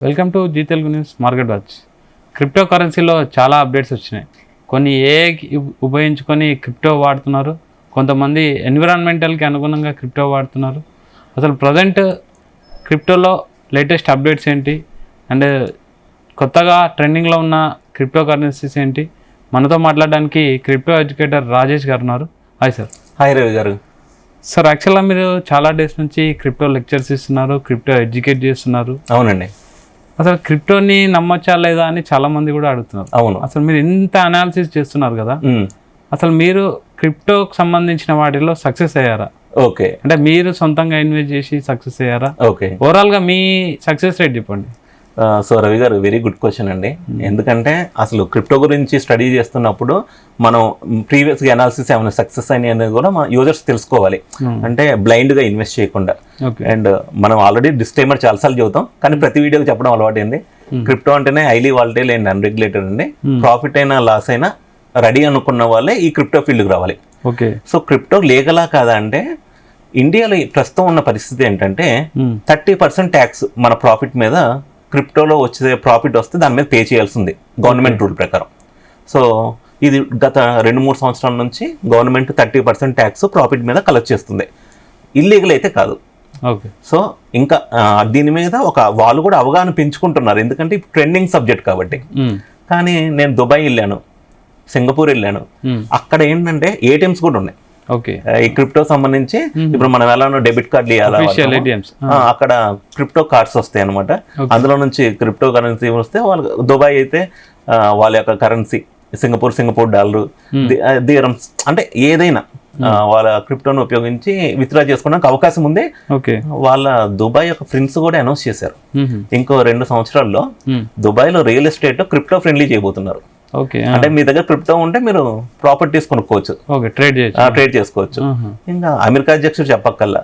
Welcome to Zee Telugu news market watch. Crypto కరెన్సీలో చాలా updates వచ్చినాయి. కొన్ని ఉపయోగించుకొని క్రిప్టో వాడుతున్నారు, కొంతమంది ఎన్విరాన్మెంటల్కి అనుగుణంగా క్రిప్టో వాడుతున్నారు. అసలు ప్రజెంట్ క్రిప్టోలో లేటెస్ట్ అప్డేట్స్ ఏంటి అండ్ కొత్తగా ట్రెండింగ్లో ఉన్న క్రిప్టో కరెన్సీస్ ఏంటి, మనతో మాట్లాడడానికి క్రిప్టో ఎడ్యుకేటర్ రాజేష్ గారు ఉన్నారు. Hi sir. హాయ్ రవి గారు. సార్, యాక్చువల్గా మీరు చాలా డేస్ నుంచి క్రిప్టో లెక్చర్స్ ఇస్తున్నారు, క్రిప్టో ఎడ్యుకేట్ చేస్తున్నారు. అవునండి. అసలు క్రిప్టోని నమ్మచ్చా లేదా అని చాలా మంది కూడా అడుగుతున్నారు. అవును. అసలు మీరు ఇంత అనాలిసిస్ చేస్తున్నారు కదా, అసలు మీరు క్రిప్టోకి సంబంధించిన వాటిలో సక్సెస్ అయ్యారా? ఓకే. అంటే మీరు సొంతంగా ఇన్వెస్ట్ చేసి సక్సెస్ అయ్యారా? ఓకే. ఓవరాల్ గా మీ సక్సెస్ రేట్ చెప్పండి. సో రవి గారు, వెరీ గుడ్ క్వశ్చన్ అండి. ఎందుకంటే అసలు క్రిప్టో గురించి స్టడీ చేస్తున్నప్పుడు మనం ప్రీవియస్గా అనాలిసిస్ ఏమైనా సక్సెస్ అయినాయి అనేది కూడా మన యూజర్స్ తెలుసుకోవాలి. అంటే బ్లైండ్గా ఇన్వెస్ట్ చేయకుండా. అండ్ మనం ఆల్రెడీ డిస్క్లైమర్ చాలాసార్లు చెబుతాం, కానీ ప్రతి వీడియోకి చెప్పడం అలవాటు ఏంది, క్రిప్టో అంటేనే హైలీ వాలటైల్ అండ్ అన్రెగ్యులేటెడ్ అండి. ప్రాఫిట్ అయినా లాస్ అయినా రెడీ అనుకున్న వాళ్ళే ఈ క్రిప్టో ఫీల్డ్కి రావాలి. ఓకే. సో క్రిప్టో లీగలా కాదా అంటే, ఇండియాలో ప్రస్తుతం ఉన్న పరిస్థితి ఏంటంటే 30% ట్యాక్స్ మన ప్రాఫిట్ మీద, క్రిప్టోలో వచ్చే ప్రాఫిట్ వస్తే దాని మీద పే చేయాల్సింది గవర్నమెంట్ రూల్ ప్రకారం. సో ఇది గత 2-3 సంవత్సరాల నుంచి గవర్నమెంట్ 30% ట్యాక్స్ ప్రాఫిట్ మీద కలెక్ట్ చేస్తుంది. ఇల్లీగల్ అయితే కాదు. ఓకే. సో ఇంకా దీని మీద వాళ్ళు కూడా అవగాహన పెంచుకుంటున్నారు, ఎందుకంటే ట్రెండింగ్ సబ్జెక్ట్ కాబట్టి. కానీ నేను దుబాయ్ వెళ్ళాను, సింగపూర్ వెళ్ళాను, అక్కడ ఏంటంటే ఏటీఎంస్ కూడా ఉన్నాయి. ఓకే. ఈ క్రిప్టో సంబంధించి ఇప్పుడు మనం ఎలా డెబిట్ కార్డులు ఇవ్వాలి, అక్కడ క్రిప్టో కార్డ్స్ వస్తాయి అనమాట. అందులో నుంచి క్రిప్టో కరెన్సీ వస్తే వాళ్ళకి దుబాయ్ అయితే వాళ్ళ యొక్క కరెన్సీ సింగపూర్ డాలర్, దీరమ్స్, అంటే ఏదైనా వాళ్ళ క్రిప్టోను ఉపయోగించి విత్డ్రా చేసుకోవడానికి అవకాశం ఉంది. వాళ్ళ దుబాయ్ యొక్క ఫ్రెండ్స్ కూడా అనౌన్స్ చేశారు, ఇంకో 2 సంవత్సరాల్లో దుబాయ్లో రియల్ ఎస్టేట్ క్రిప్టో ఫ్రెండ్లీ చేయబోతున్నారు. అంటే మీ దగ్గర క్రిప్టో ఉంటే మీరు ప్రాపర్టీస్ కొనుక్కోవచ్చు, ట్రేడ్ చేసుకోవచ్చు. ఇంకా అమెరికా అధ్యక్షుడు చెప్పక్కల్లా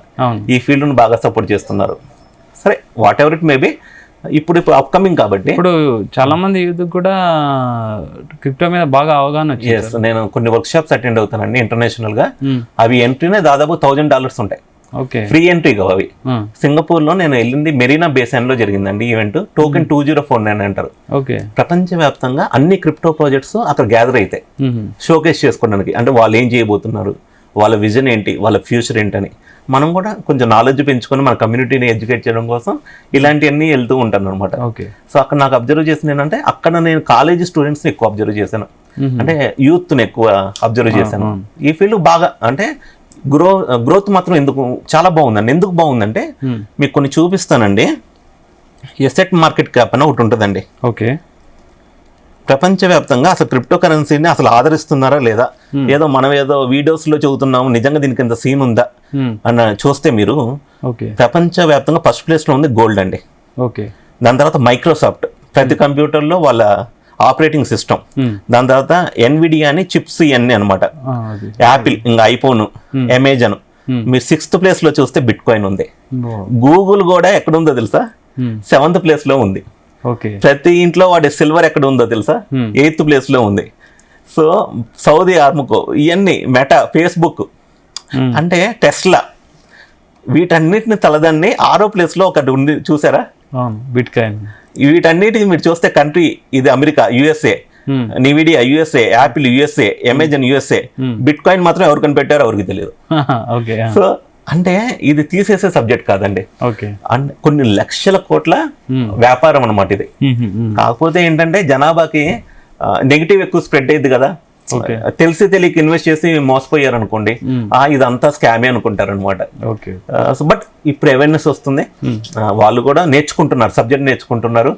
ఈ ఫీల్డ్ ను బాగా సపోర్ట్ చేస్తున్నారు. సరే, వాట్ ఎవర్ ఇట్ మేబీ, ఇప్పుడు అప్కమింగ్ కాబట్టి ఇప్పుడు చాలా మంది యూత్ కూడా క్రిప్టో మీద బాగా అవగాహన వచ్చింది. నేను కొన్ని వర్క్ షాప్స్ అటెండ్ అవుతానండి ఇంటర్నేషనల్ గా. అవి ఎంట్రీనే దాదాపు $1000 ఉంటాయి, ఫ్రీ ఎంట్రీ గా. అవి సింగపూర్ లో నేను వెళ్ళింది మెరీనా బేసన్ లో జరిగిందండి ఈవెంట్. టోకెన్ 2049 అంటారు. ప్రపంచవ్యాప్తంగా అన్ని క్రిప్టో ప్రాజెక్ట్స్ అక్కడ గ్యాదర్ అయితే షోకేస్ చేసుకోవడానికి, అంటే వాళ్ళు ఏం చేయబోతున్నారు, వాళ్ళ విజన్ ఏంటి, వాళ్ళ ఫ్యూచర్ ఏంటని మనం కూడా కొంచెం నాలెడ్జ్ పెంచుకొని మన కమ్యూనిటీని ఎడ్యుకేట్ చేయడం కోసం ఇలాంటివన్నీ వెళ్తూ ఉంటాను అనమాట. సో అక్కడ నాకు అబ్జర్వ్ చేసింది ఏంటంటే, అక్కడ నేను కాలేజీ స్టూడెంట్స్ని ఎక్కువ అబ్జర్వ్ చేశాను, అంటే యూత్ని ఎక్కువ అబ్జర్వ్ చేశాను. ఈ ఫీల్డ్ బాగా అంటే గ్రోత్ మాత్రం చాలా బాగుందండి. ఎందుకు బాగుందంటే మీకు కొన్ని చూపిస్తానండి. ఎసెట్ మార్కెట్ క్యాప్ అని ఒకటి ఉంటుందండి. ఓకే. ప్రపంచవ్యాప్తంగా అసలు క్రిప్టో కరెన్సీని అసలు ఆదరిస్తున్నారా లేదా, మనం ఏదో వీడియోస్లో చెబుతున్నాము, నిజంగా దీనికి ఇంత సీన్ ఉందా అని చూస్తే మీరు ప్రపంచవ్యాప్తంగా ఫస్ట్ ప్లేస్లో ఉంది గోల్డ్ అండి. దాని తర్వాత మైక్రోసాఫ్ట్, ప్రతి కంప్యూటర్లో వాళ్ళ ఆపరేటింగ్ సిస్టమ్. దాని తర్వాత ఎన్విడియా అని చిప్స్ ఇవన్నీ అనమాట. యాపిల్, ఇంకా ఐఫోన్, అమెజాన్. మీరు 6th ప్లేస్లో చూస్తే బిట్ కాయిన్ ఉంది. గూగుల్ కూడా ఎక్కడుందో తెలుసా, 7th ప్లేస్లో ఉంది. ప్రతి ఇంట్లో వాడి సిల్వర్ ఎక్కడ ఉందో తెలుసా, 8th ప్లేస్లో ఉంది. సో సౌదీ ఆర్ముకో, ఇవన్నీ మెటా, ఫేస్బుక్, అంటే టెస్లా, వీటన్నిటిని తలదన్ని 6వ ప్లేస్లో ఒకటి ఉంది చూసారా, బిట్ కాయిన్. వీటన్నిటిని మీరు చూస్తే కంట్రీ ఇది America, USA, నివిడియా USA, Apple USA, Amazon USA. Bit coin మాత్రం ఎవరు కనిపెట్టారో ఎవరికి తెలియదు. సో అంటే ఇది తీసేసే సబ్జెక్ట్ కాదండి, కొన్ని లక్షల కోట్ల వ్యాపారం అన్నమాట ఇది. కాకపోతే ఏంటంటే జనాభాకి నెగిటివ్ ఎక్కువ స్ప్రెడ్ అయ్యింది కదా, తెలిసి తెలియక ఇన్వెస్ట్ చేసి మోసపోయారు అనుకోండి, ఇదంతా స్కామే అనుకుంటారు అనమాట. బట్ ఇప్పుడు అవేర్నెస్ వస్తుంది, వాళ్ళు కూడా నేర్చుకుంటున్నారు, సబ్జెక్ట్ నేర్చుకుంటున్నారు.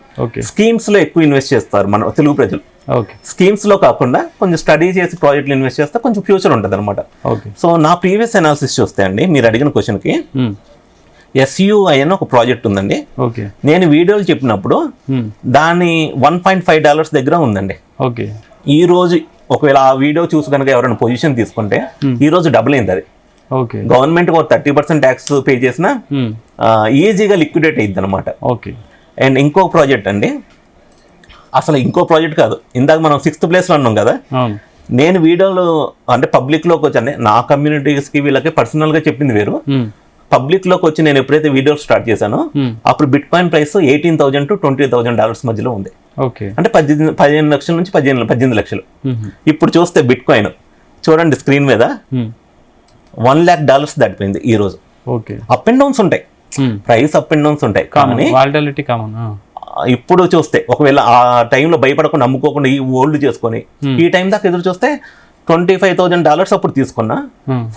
స్కీమ్స్ లో ఎక్కువ ఇన్వెస్ట్ చేస్తారు మన తెలుగు ప్రజలు. స్కీమ్స్ లో కాకుండా కొంచెం స్టడీ చేసి ప్రాజెక్టులు ఇన్వెస్ట్ చేస్తే కొంచెం ఫ్యూచర్ ఉంటుంది అనమాట. సో నా ప్రీవియస్ అనాలిసిస్ చూస్తే అండి, మీరు అడిగిన క్వశ్చన్ కి SUI అని ఒక ప్రాజెక్ట్ ఉందండి. నేను వీడియోలు చెప్పినప్పుడు దాని $1.5 దగ్గర ఉందండి. ఈ రోజు ఒకవేళ ఆ వీడియో చూసి కనుక ఎవరైనా పొజిషన్ తీసుకుంటే ఈ రోజు డబుల్ అయింది అది. గవర్నమెంట్ 30% ట్యాక్స్ పే చేసినా ఈజీగా లిక్విడేట్ అయ్యింది అనమాట. అండ్ ఇంకో ప్రాజెక్ట్ అండి, అసలు ఇంకో ప్రాజెక్ట్ కాదు, ఇందాక మనం 6th ప్లేస్లో ఉన్నాం కదా, నేను వీడియోలో అంటే పబ్లిక్లోకి వచ్చాను, నా కమ్యూనిటీస్కి వీళ్ళకి పర్సనల్గా చెప్పింది వేరు, పబ్లిక్ లోకి వచ్చి నేను ఎప్పుడైతే వీడియోలు స్టార్ట్ చేశానో అప్పుడు బిట్ కాయిన్ ప్రైస్ $18,000 to $20,000 మధ్యలో ఉంది. ఓకే, అంటే 15 లక్షల నుంచి 18 లక్షలు. ఇప్పుడు చూస్తే బిట్ కాయిన్ చూడండి స్క్రీన్ మీద $1 lakh దాటిపోయింది ఈ రోజు. ఓకే, అప్ అండ్ డౌన్స్ ఉంటాయి, ప్రైస్ అప్ అండ్ డౌన్స్ ఉంటాయి. కానీ వాలటిలిటీ కామన్. ఇప్పుడు చూస్తే ఒకవేళ ఆ టైంలో భయపడకుండా అమ్ముకోకుండా ఈ ఓల్డ్ చేసుకొని ఈ టైం దాకా ఎదురు చూస్తే $25,000 అప్పుడు తీసుకున్నా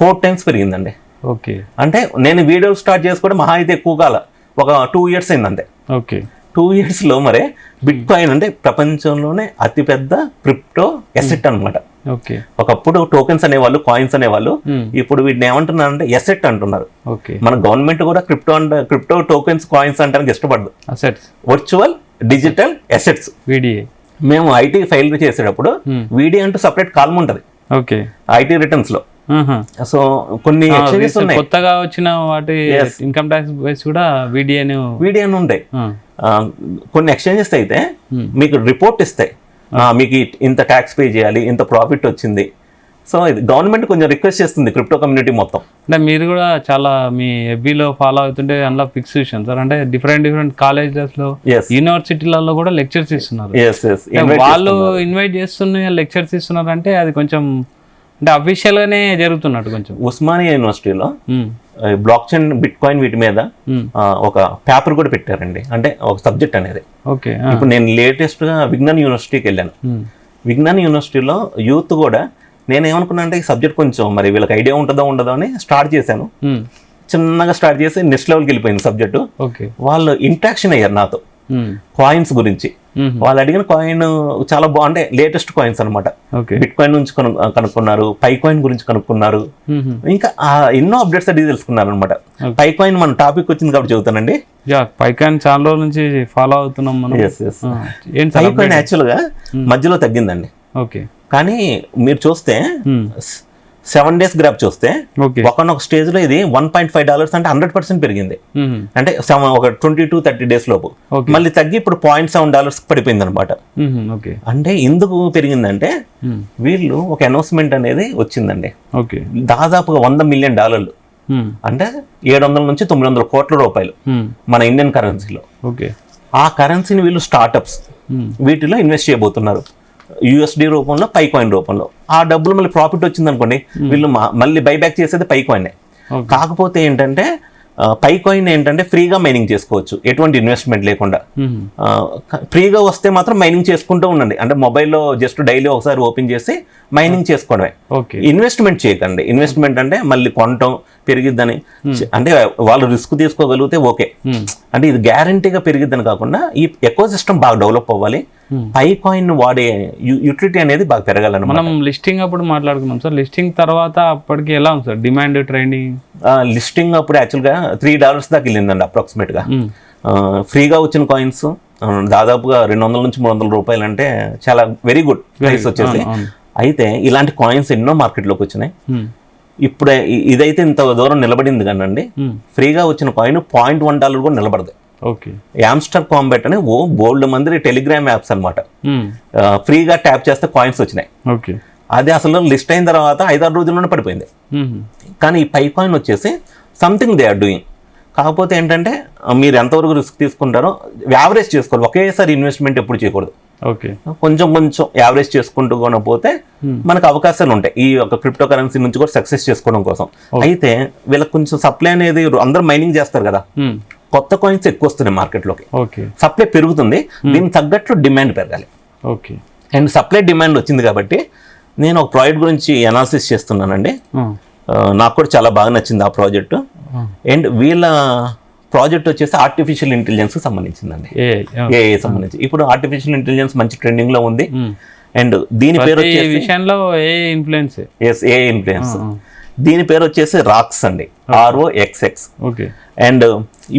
4 times పెరిగిందండి. ఓకే, అంటే నేను వీడియోలు స్టార్ట్ చేసుకోవడం మహా అయితే ఎక్కువ కాల ఒక 2 years అయింది అంతే. ఓకే, 2 years లో మరే బిట్ కాయిన్ అంటే ప్రపంచంలోనే అతిపెద్ద క్రిప్టో ఎసెట్ అనమాట. ఓకే, ఒకప్పుడు టోకెన్స్ అనేవాళ్ళు, కాయిన్స్ అనేవాళ్ళు, ఇప్పుడు వీటిని ఏమంటున్నారు అంటే ఎసెట్ అంటున్నారు. ఓకే, మన గవర్నమెంట్ కూడా క్రిప్టో టోకెన్స్ కాయిన్స్ అంటానికి ఇష్టపడదు. Assets, virtual digital assets. VDA మేము ఐటీ ఫైల్ చేసేటప్పుడు వీడియో అంటూ సపరేట్ కాలం ఉంటుంది ఓకే ఐటీ రిటర్న్స్ లో. సో కొన్ని ఎక్స్చేంజెస్ ఉన్నాయి, కొత్తగా వచ్చిన వాటి ఇన్కమ్ ట్యాక్స్ బేస్ కూడా వీడియో ఉంటాయి. కొన్ని ఎక్స్చేంజెస్ అయితే మీకు రిపోర్ట్ ఇస్తాయి, మీకు ఇంత ట్యాక్స్ పే చేయాలి, ఇంత ప్రాఫిట్ వచ్చింది. సో ఇది గవర్నమెంట్ కొంచెం రిక్వెస్ట్ చేస్తుంది క్రిప్టో కమ్యూనిటీ మొత్తం. అంటే మీరు కూడా చాలా మీ ఎఫ్బీలో ఫాలో అవుతుంటే అందులో ఫిక్స్ చూసాను సార్. అంటే డిఫరెంట్ కాలేజెస్ లో, యూనివర్సిటీలలో కూడా లెక్చర్స్ ఇస్తున్నారు. వాళ్ళు ఇన్వైట్ చేస్తున్న లెక్చర్స్ ఇస్తున్నారు అంటే అది కొంచెం అంటే అఫీషియల్ గానే జరుగుతున్నట్టు. కొంచెం ఉస్మానియా యూనివర్సిటీలో బ్లాక్ చైన్, బిట్ కాయిన్ వీటి మీద ఒక పేపర్ కూడా పెట్టారండి, అంటే ఒక సబ్జెక్ట్ అనేది. ఓకే, ఇప్పుడు నేను లేటెస్ట్ గా విజ్ఞాన్ యూనివర్సిటీకి వెళ్ళాను. విజ్ఞాన్ యూనివర్సిటీలో యూత్ కూడా నేను ఏమనుకున్నా అంటే ఈ సబ్జెక్ట్ కొంచెం మరి వీళ్ళకి ఐడియా ఉంటుందో ఉండదో అని స్టార్ట్ చేశాను. చిన్నగా స్టార్ట్ చేసి నెక్స్ట్ లెవెల్కి వెళ్ళిపోయింది సబ్జెక్టు. వాళ్ళు ఇంట్రాక్షన్ అయ్యారు నాతో కాయిన్స్ గురించి. వాళ్ళు అడిగిన కాయిన్ చాలా బాగుంటే లేటెస్ట్ కాయిన్స్ అనమాట. బిట్ కాయిన్ నుంచి కనుక్కున్నారు, పై కాయిన్ గురించి కనుక్కున్నారు, ఇంకా ఎన్నో అప్డేట్స్ అది తెలుసుకున్నారు అనమాట. పై కాయిన్ మన టాపిక్ వచ్చింది కాబట్టి చెబుతానండి. పై కాయిన్ చాలా రోజుల నుంచి ఫాలో అవుతున్నాం మనం. పై కాయిన్ యాక్చువల్ గా మధ్యలో తగ్గిందండి. ఓకే, కానీ మీరు చూస్తే 7 days గ్రాఫ్ చూస్తే ఒకనొక స్టేజ్ లో ఇది $1.5 అంటే 100% పెరిగింది. అంటే ఒక 20 to 30 days లోపు మళ్ళీ తగ్గి ఇప్పుడు $0.7 పడిపోయింది అనమాట. అంటే ఎందుకు పెరిగిందంటే వీళ్ళు ఒక అనౌన్స్మెంట్ అనేది వచ్చిందండి. దాదాపుగా $100 million, అంటే 700 నుంచి 900 కోట్ల రూపాయలు మన ఇండియన్ కరెన్సీలో. ఆ కరెన్సీని వీళ్ళు స్టార్టప్స్ వీటిలో ఇన్వెస్ట్ చేయబోతున్నారు, USD రూపంలో, పై కాయిన్ రూపంలో. ఆ డబ్బులు మళ్ళీ ప్రాఫిట్ వచ్చింది అనుకోండి, వీళ్ళు మళ్ళీ బైబ్యాక్ చేసేది పై కాయిన్. కాకపోతే ఏంటంటే పై కాయిన్ ఏంటంటే ఫ్రీగా మైనింగ్ చేసుకోవచ్చు, ఎటువంటి ఇన్వెస్ట్మెంట్ లేకుండా. ఫ్రీగా వస్తే మాత్రం మైనింగ్ చేసుకుంటూ ఉండండి, అంటే మొబైల్లో జస్ట్ డైలీ ఒకసారి ఓపెన్ చేసి మైనింగ్ చేసుకోవడమే. ఇన్వెస్ట్మెంట్ చేయకండి. ఇన్వెస్ట్మెంట్ అంటే మళ్ళీ కొనటం పెరిగిద్దని, అంటే వాళ్ళు రిస్క్ తీసుకోగలిగితే ఓకే, అంటే ఇది గ్యారంటీగా పెరిగిద్దని కాకుండా ఈ ఎకో సిస్టమ్ బాగా డెవలప్ అవ్వాలి, పై కాయిన్ వాడే యూటిలిటీ అనేది బాగా పెరగాలని. మనం లిస్టింగ్ అప్పుడు మాట్లాడుకున్నాం సార్. లిస్టింగ్ తర్వాత అప్పటికి ఎలా ఉంది సార్ డిమాండ్ ట్రెండింగ్? లిస్టింగ్ అప్పుడు యాక్చువల్గా $3 దాకా వెళ్ళిందండి అప్రాక్సిమేట్ గా. ఫ్రీగా వచ్చిన కాయిన్స్ దాదాపుగా 200 నుంచి 300 రూపాయలు, అంటే చాలా వెరీ గుడ్ ప్రైస్ వచ్చేసి. అయితే ఇలాంటి కాయిన్స్ ఎన్నో మార్కెట్లోకి వచ్చినాయి. ఇప్పుడు ఇదైతే ఇంత దూరం నిలబడింది కానండి, ఫ్రీగా వచ్చిన కాయిన్ $0.1 కూడా నిలబడదు. యామ్స్టర్ కాంబాట్ అని బోల్డ్ మంది టెలిగ్రామ్ యాప్స్ అనమాట, ఫ్రీగా ట్యాప్ చేస్తే కాయిన్స్ వచ్చినాయి. అది అసలు లిస్ట్ అయిన తర్వాత 5-6 రోజుల్లోనే పడిపోయింది. కానీ ఈ పై కాయిన్ వచ్చేసి సంథింగ్ దే ఆర్ డూయింగ్. కాకపోతే ఏంటంటే మీరు ఎంతవరకు రిస్క్ తీసుకుంటారో యావరేజ్ చేసుకోవాలి, ఒకేసారి ఇన్వెస్ట్మెంట్ ఎప్పుడు చేయకూడదు. కొంచెం కొంచెం యావరేజ్ చేసుకుంటూ పోతే మనకు అవకాశాలు ఉంటాయి ఈ యొక్క క్రిప్టో కరెన్సీ నుంచి కూడా సక్సెస్ చేసుకోవడం కోసం. అయితే వీళ్ళకి కొంచెం సప్లై అనేది, అందరూ మైనింగ్ చేస్తారు కదా, కొత్త కాయిన్స్ ఎక్కువ వస్తున్నాయి మార్కెట్లోకి, సప్లై పెరుగుతుంది, దీనికి తగ్గట్లు డిమాండ్ పెరగాలి. అండ్ సప్లై డిమాండ్ వచ్చింది కాబట్టి నేను ఒక ప్రాజెక్ట్ గురించి అనాలిసిస్ చేస్తున్నానండి. నాకు కూడా చాలా బాగా నచ్చింది ఆ ప్రాజెక్టు. అండ్ వీళ్ళ ప్రాజెక్ట్ వచ్చేసి ఆర్టిఫిషియల్ ఇంటెలిజెన్స్ కి సంబంధించిందండి, ఏఐ సంబంధించి. ఇప్పుడు ఆర్టిఫిషియల్ ఇంటెలిజెన్స్ మంచి ట్రెండింగ్ లో ఉంది. అండ్ దీని పేరు ఇన్ఫ్లుయెన్స్, దీని పేరు వచ్చేసి రాక్స్ అండి, ROXX. అండ్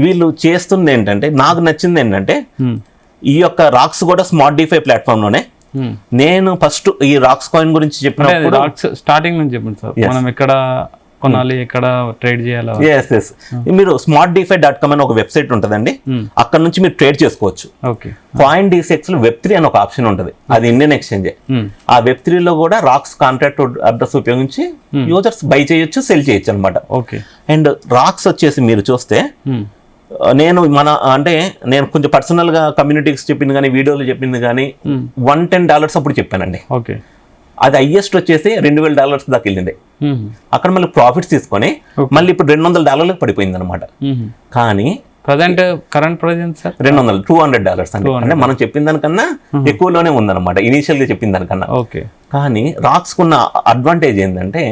వీళ్ళు చేస్తుంది ఏంటంటే, నాకు నచ్చింది ఏంటంటే ఈ యొక్క రాక్స్ కూడా స్మార్ట్ డిఫై ప్లాట్ఫామ్ లోనే. నేను ఫస్ట్ ఈ రాక్స్ కాయిన్ గురించి చెప్పినప్పుడు స్టార్టింగ్ నుంచి చెప్పండి సార్, మనం ఇక్కడ కొనాలి, ఎక్కడ ట్రేడ్ చేయాలి? ఎస్ మీరు smartdefi.com అని ఒక వెబ్సైట్ ఉంటుందండి, అక్కడ నుంచి మీరు ట్రేడ్ చేసుకోవచ్చు. ఓకే. CoinDCX లో Web3 అని ఒక ఆప్షన్ ఉంటుంది, అది ఇండియన్ ఎక్స్చేంజ్. ఆ Web3 లో కూడా రాక్స్ కాంట్రాక్ట్ అడ్రస్ ఉపయోగించి యూజర్స్ బై చేయొచ్చు, సెల్ చేయొచ్చు అనమాట. ఓకే. అండ్ రాక్స్ వచ్చేసి మీరు చూస్తే నేను కొంచెం పర్సనల్ గా కమ్యూనిటీకి చెప్పింది కానీ, వీడియోలో చెప్పింది కానీ $110 అప్పుడు చెప్పానండి. ఓకే. అది హైయెస్ట్ వచ్చేసి $2,000 దాకా వెళ్ళింది. అక్కడ మళ్ళీ ప్రాఫిట్స్ తీసుకొని మళ్ళీ ఇప్పుడు $200 పడిపోయింది అనమాట. కానీ కరెంట్ ప్రెజెంట్ సార్ $200 అండి. అంటే మనం చెప్పిన దానికన్నా ఎక్కువలోనే ఉందన్నమాట ఇనీషియల్ గా చెప్పిన దానికన్నా. ఓకే. కానీ రాక్స్ కున్న అడ్వాంటేజ్ ఏంటంటే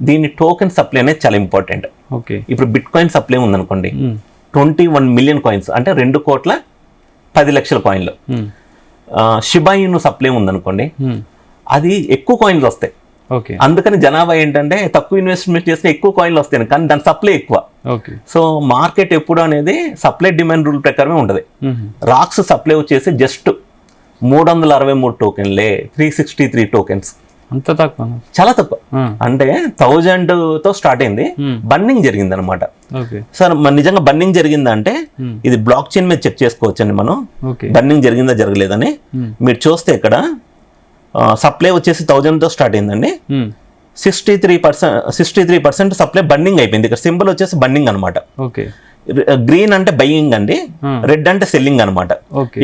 దీని టోకెన్ సప్లై అనేది చాలా ఇంపార్టెంట్. ఓకే. ఇప్పుడు బిట్ కాయిన్ సప్లై ఉందనుకోండి, 21 మిలియన్ కాయిన్స్, అంటే 2,10,00,000 కాయిన్లు. షిబా ఇను సప్లై ఉందనుకోండి, అది ఎక్కువ కాయిన్లు వస్తాయి. ఓకే. అందుకని జనాభా ఏంటంటే తక్కువ ఇన్వెస్ట్మెంట్ చేస్తే ఎక్కువ కాయిన్లు వస్తాయి, కానీ దాని సప్లై ఎక్కువ. ఓకే. సో మార్కెట్ ఎప్పుడు అనేది సప్లై డిమాండ్ రూల్ ప్రకారమే ఉంటుంది. రాక్స్ సప్లై వచ్చేసి జస్ట్ 363 టోకెన్లే, 363 టోకెన్స్. అంత తక్కువ? చాలా తక్కువ. అంటే 1000 తో స్టార్ట్ అయింది, బన్నింగ్ జరిగింది అనమాట. సార్ నిజంగా బన్నింగ్ జరిగిందంటే ఇది బ్లాక్ చైన్ మీద చెక్ చేసుకోవచ్చండి మనం, బన్నింగ్ జరిగిందా జరగలేదని. మీరు చూస్తే ఇక్కడ సప్లై వచ్చేసి 1000 తో స్టార్ట్ అయిందండి, 63% సప్లై బన్నింగ్ అయిపోయింది. ఇక్కడ సింబల్ వచ్చేసి బన్నింగ్ అనమాట. గ్రీన్ అంటే బయ్యింగ్ అండి, రెడ్ అంటే సెల్లింగ్ అనమాట.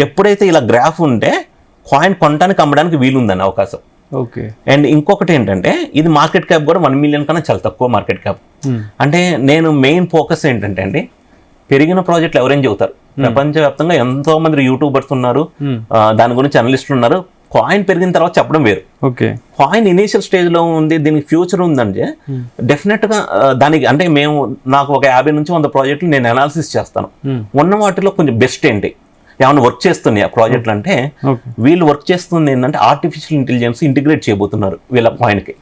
ఎప్పుడైతే ఇలా గ్రాఫ్ ఉంటే కాయిన్ కొనడానికి అమ్మడానికి వీలుందని అవకాశం. ఓకే. అండ్ ఇంకొకటి ఏంటంటే ఇది మార్కెట్ క్యాప్ కూడా 1 మిలియన్ కన్నా చాలా తక్కువ మార్కెట్ క్యాప్. అంటే నేను మెయిన్ ఫోకస్ ఏంటంటే అండి, పెరిగిన ప్రాజెక్టులు ఎవరైనా చెబుతారు, ప్రపంచవ్యాప్తంగా ఎంతో మంది యూట్యూబర్స్ ఉన్నారు, దాని గురించి అనలిస్టులు ఉన్నారు. కాయిన్ పెరిగిన తర్వాత చెప్పడం వేరు. కాయిన్ ఇనీషియల్ స్టేజ్ లో ఉంది, దీనికి ఫ్యూచర్ ఉందంటే డెఫినెట్ గా దానికి అంటే నాకు ఒక 50 నుంచి 100 ప్రాజెక్టులు నేను అనాలిసిస్ చేస్తాను. ఉన్న వాటిలో కొంచెం బెస్ట్ ఏంటి, ఏమైనా వర్క్ చేస్తున్నాయి ఆ ప్రాజెక్టులు అంటే, వీళ్ళు వర్క్ చేస్తుంది ఏంటంటే ఆర్టిఫిషియల్ ఇంటెలిజెన్స్ ఇంటిగ్రేట్ చేయబోతున్నారు వీళ్ళ కాయిన్ కి.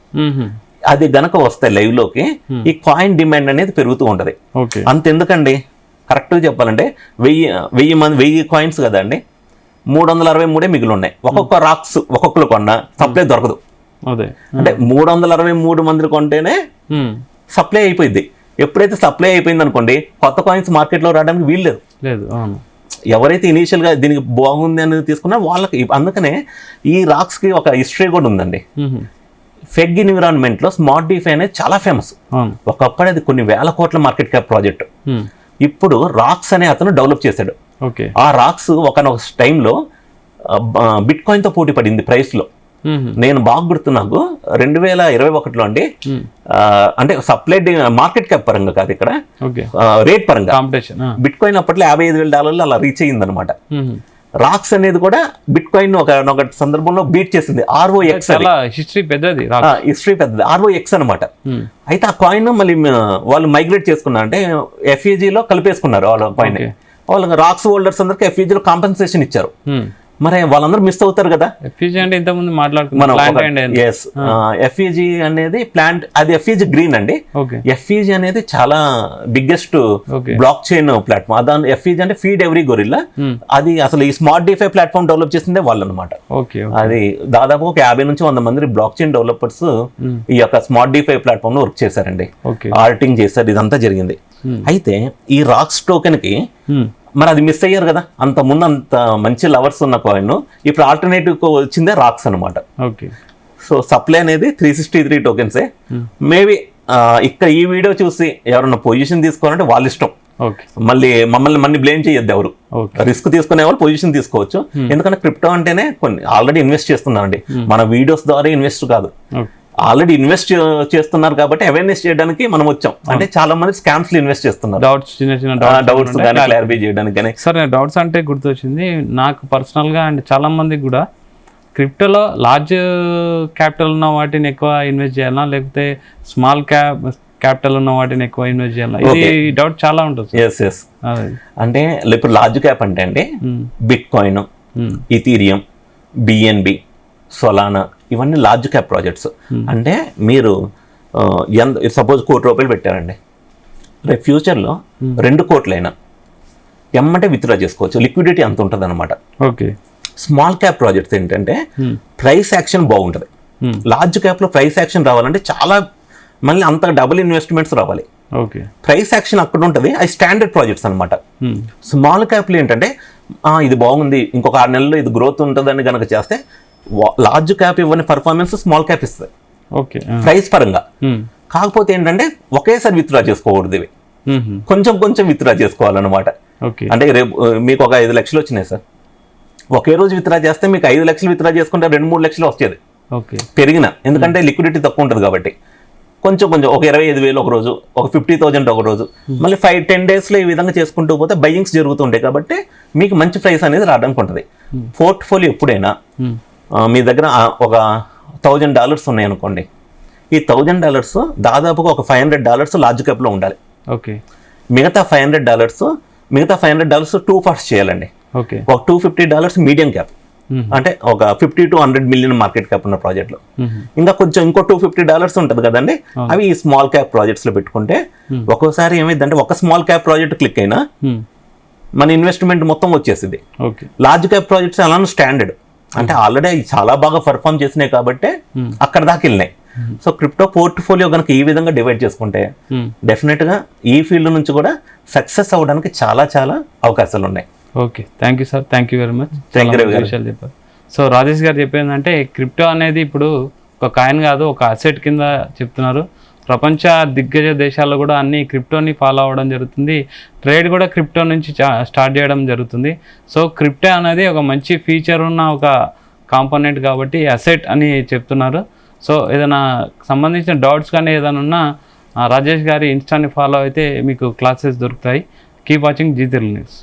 అది గనక వస్తే లైవ్ లోకి ఈ కాయిన్ డిమాండ్ అనేది పెరుగుతూ ఉంటది. అంతెందుకండి, కరెక్ట్ గా చెప్పాలంటే 1000 కాయిన్స్ కదండి, 363 మిగిలి ఉన్నాయి. ఒక్కొక్క రాక్స్ ఒక్కొక్కరు కొన్నా సప్లై దొరకదు. అంటే 363 మంది కొంటేనే సప్లై అయిపోయింది. ఎప్పుడైతే సప్లై అయిపోయింది అనుకోండి, కొత్త కాయిన్స్ మార్కెట్ లో రావడానికి వీల్లేదు. ఎవరైతే ఇనీషియల్ గా దీనికి బాగుంది అనేది తీసుకున్నా వాళ్ళకి. అందుకనే ఈ రాక్స్ కి ఒక హిస్టరీ కూడా ఉందండి. ఫెగ్ ఎన్విరాన్మెంట్ లో స్మార్ట్డిఫై అనేది చాలా ఫేమస్. ఒకప్పుడు అది కొన్ని వేల కోట్ల మార్కెట్ క్యాప్ ప్రాజెక్ట్. ఇప్పుడు రాక్స్ అనే అతను డెవలప్ చేశాడు. ఆ రాక్స్ ఒకనొక టైంలో బిట్ కాయిన్ తో పోటీ పడింది ప్రైస్ లో. నేను బాగా గుర్తు, నాకు 2021లో అండి, అంటే సప్లై మార్కెట్ క్యాప్ పరంగా కాదు, ఇక్కడ రేట్ పరంగా బిట్ కాయిన్ అప్పట్లో $55,000 అలా రీచ్ అయ్యింది అనమాట. రాక్స్ అనేది కూడా బిట్ కాయిన్ ఒక సందర్భంలో బీట్ చేసింది. ROX హిస్టరీ పెద్దది, ROX అనమాట. అయితే ఆ కాయిన్ మళ్ళీ వాళ్ళు మైగ్రేట్ చేసుకున్నారు, అంటే FEG లో కలిపేసుకున్నారు వాళ్ళ కాయిన్. వాళ్ళకి రాక్స్ హోల్డర్స్ అందరికి FEG లో కాంపెన్సేషన్ ఇచ్చారు. మరి వాళ్ళందరూ మిస్ అవుతారు కదా. FEG అంటే ఇంతకుముందు మాట్లాడుకున్నాం. FEG అనేది ప్లాంట్, అది FEG గ్రీన్ అండి. FEG అనేది చాలా biggest block chain platform. Adani FEG అంటే ఫీడ్ ఎవ్రీ గొరిల్లా. అది అసలు ఈ స్మార్ట్డిఫై ప్లాట్ఫామ్ డెవలప్ చేసిందే వాళ్ళు అనమాట. అది దాదాపు ఒక 50 నుంచి 100 మంది బ్లాక్ చైన్ డెవలపర్స్ ఈ యొక్క స్మార్ట్డిఫై ప్లాట్ఫామ్ లో వర్క్ చేశారండి. ఆడిటింగ్ చేశారు, ఇదంతా జరిగింది. అయితే ఈ రాక్స్ టోకెన్ కి మరి అది మిస్ అయ్యారు కదా, అంత ముందు అంత మంచి లవర్స్ ఉన్న కాయిన్, ఇప్పుడు ఆల్టర్నేటివ్ వచ్చిందే రాక్స్ అనమాట. సో సప్లై అనేది 363 టోకెన్సే. మేబీ ఇక్కడ ఈ వీడియో చూసి ఎవరన్నా పొజిషన్ తీసుకోవాలంటే వాళ్ళ ఇష్టం. మమ్మల్ని బ్లేమ్ చేయొద్దు ఎవరు. రిస్క్ తీసుకునే వాళ్ళు పొజిషన్ తీసుకోవచ్చు. ఎందుకంటే క్రిప్టో అంటేనే కొన్ని ఆల్రెడీ ఇన్వెస్ట్ చేస్తున్నారండి, మన వీడియోస్ ద్వారా ఇన్వెస్ట్ కాదు, ఆల్రెడీ ఇన్వెస్ట్ చేస్తున్నారు కాబట్టి అవేర్నెస్ చేయడానికి మనం వచ్చాం. అంటే చాలా మంది స్కామ్స్ లో ఇన్వెస్ట్ చేస్తున్నారు, డౌట్స్ క్లారిఫై చేయడానికి. సరే, డౌట్స్ అంటే గుర్తొచ్చింది నాకు పర్సనల్ గా, అండ్ చాలా మందికి కూడా క్రిప్టోలో లార్జ్ క్యాపిటల్ ఉన్న వాటిని ఎక్కువ ఇన్వెస్ట్ చేయాలా, లేకపోతే స్మాల్ క్యాపిటల్ ఉన్న వాటిని ఎక్కువ ఇన్వెస్ట్ చేయాలా, ఇది డౌట్ చాలా ఉంటుంది. అంటే ఇప్పుడు లార్జ్ క్యాప్ అంటే అండి bit coin, Ethereum, BNB, Solana, ఇవన్నీ లార్జ్ క్యాప్ ప్రాజెక్ట్స్. అంటే మీరు సపోజ్ ₹1,00,00,000 పెట్టారండి, రేపు ఫ్యూచర్లో 2 కోట్లైనా ఎమ్మంటే విత్డ్రా చేసుకోవచ్చు. లిక్విడిటీ అంత ఉంటుంది అనమాట. స్మాల్ క్యాప్ ప్రాజెక్ట్స్ ఏంటంటే ప్రైస్ యాక్షన్ బాగుంటుంది. లార్జ్ క్యాప్ లో ప్రైస్ యాక్షన్ రావాలంటే చాలా మళ్ళీ అంత డబుల్ ఇన్వెస్ట్మెంట్స్ రావాలి. ఓకే. ప్రైస్ యాక్షన్ అక్కడ ఉంటుంది, అవి స్టాండర్డ్ ప్రాజెక్ట్స్ అనమాట. స్మాల్ క్యాప్లు ఏంటంటే ఇది బాగుంది, ఇంకొక 6 నెలల్లో ఇది గ్రోత్ ఉంటుందని కనుక చేస్తే లార్జ్ క్యాప్ ఇవ్వని పర్ఫార్మెన్స్ స్మాల్ క్యాప్ ఇస్తుంది ఓకే ప్రైస్ పరంగా. కాకపోతే ఏంటంటే ఒకేసారి విత్డ్రా చేసుకోకూడదు, ఇవి కొంచెం కొంచెం విత్డ్రా చేసుకోవాలన్నమాట. అంటే రేపు మీకు ఒక 5 లక్షలు వచ్చినాయి సార్, ఒకే రోజు విత్డ్రా చేస్తే మీకు 5 లక్షలు విత్డ్రా చేసుకుంటే 2-3 లక్షలు వచ్చేది పెరిగిన, ఎందుకంటే లిక్విడిటీ తక్కువ ఉంటుంది కాబట్టి. కొంచెం కొంచెం ఒక 25,000 ఒక రోజు, ఒక 50,000 ఒక రోజు, మళ్ళీ 5-10 డేస్లో ఈ విధంగా చేసుకుంటూ పోతే బయ్యింగ్స్ జరుగుతుంటాయి కాబట్టి మీకు మంచి ప్రైస్ అనేది రావడానికి ఉంటుంది. పోర్ట్ఫోలియో ఎప్పుడైనా మీ దగ్గర ఒక $1,000 ఉన్నాయి అనుకోండి, ఈ $1,000 దాదాపుగా ఒక $500 లార్జ్ క్యాప్లో ఉండాలి. ఓకే. మిగతా $500 2 పార్ట్స్ చేయాలండి. ఓకే. ఒక $250 మీడియం క్యాప్, అంటే ఒక 50 to 100 మిలియన్ మార్కెట్ క్యాప్ ఉన్న ప్రాజెక్ట్లో. ఇంకా కొంచెం ఇంకో $250 ఉంటుంది కదండి, అవి ఈ స్మాల్ క్యాప్ ప్రాజెక్ట్స్లో పెట్టుకుంటే ఒక్కోసారి ఏమైందంటే ఒక స్మాల్ క్యాప్ ప్రాజెక్ట్ క్లిక్ అయినా మన ఇన్వెస్ట్మెంట్ మొత్తం వచ్చేసింది. లార్జ్ క్యాప్ ప్రాజెక్ట్స్ అలానే స్టాండర్డ్, అంటే ఆల్రెడీ చాలా బాగా పర్ఫామ్ చేసినాయి కాబట్టి అక్కడ దాకా వెళ్ళినాయి. సో క్రిప్టో పోర్ట్ఫోలియో కనుక ఈ విధంగా డివైడ్ చేసుకుంటే డెఫినెట్గా ఈ ఫీల్డ్ నుంచి కూడా సక్సెస్ అవ్వడానికి చాలా చాలా అవకాశాలు ఉన్నాయి. Okay, thank you sir, thank you very much. విషయాలు చెప్పారు. సో రాజేష్ గారు చెప్పేందంటే క్రిప్టో అనేది ఇప్పుడు ఒక కాయిన్ కాదు, ఒక అసెట్ కింద చెప్తున్నారు. ప్రపంచ దిగ్గజ దేశాల్లో కూడా అన్ని క్రిప్టోని ఫాలో అవ్వడం జరుగుతుంది, ట్రేడ్ కూడా క్రిప్టో నుంచి స్టార్ట్ చేయడం జరుగుతుంది. సో క్రిప్టో అనేది ఒక మంచి ఫీచర్ ఉన్న ఒక కాంపోనెంట్ కాబట్టి అసెట్ అని చెప్తున్నారు. సో ఏదైనా సంబంధించిన డౌట్స్ కానీ ఏదైనా ఉన్నా రాజేష్ గారి ఇన్స్టాని ఫాలో అయితే మీకు క్లాసెస్ దొరుకుతాయి. Keep watching Zee Telugu news.